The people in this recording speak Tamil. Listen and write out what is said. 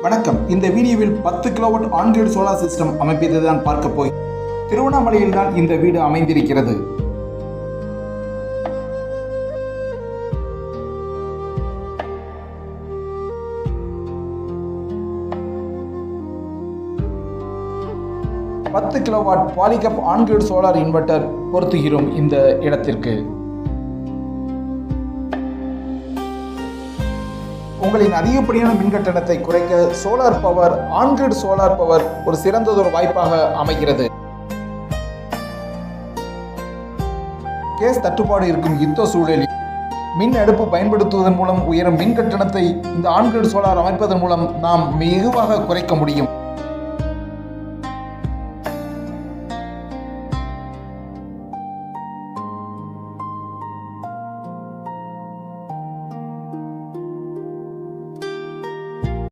வணக்கம். இந்த வீடியோவில் 10 கிலோவாட் ஆன்-கிரிட் சோலார் சிஸ்டம் அமைப்பதை தான் பார்க்க போய் திருவண்ணாமலையில் தான் இந்த வீடு அமைந்திருக்கிறது. பத்து கிலோவாட் பாலிகப் ஆன்-கிரிட் சோலார் இன்வெர்டர் பொருத்துகிறோம் இந்த இடத்திற்கு. உங்களின் அதிகப்படியான மின் கட்டணத்தை குறைக்க solar power, on-grid solar power ஒரு சிறந்ததொரு வாய்ப்பாக அமைகிறது. கேஸ் தட்டுப்பாடு இருக்கும் யுத்த சூழலில் மின் அடுப்பு பயன்படுத்துவதன் மூலம் உயரும் மின் கட்டணத்தை இந்த ஆன்-கிரிட் சோலார் அமைப்பதன் மூலம் நாம் வெகுவாக குறைக்க முடியும்.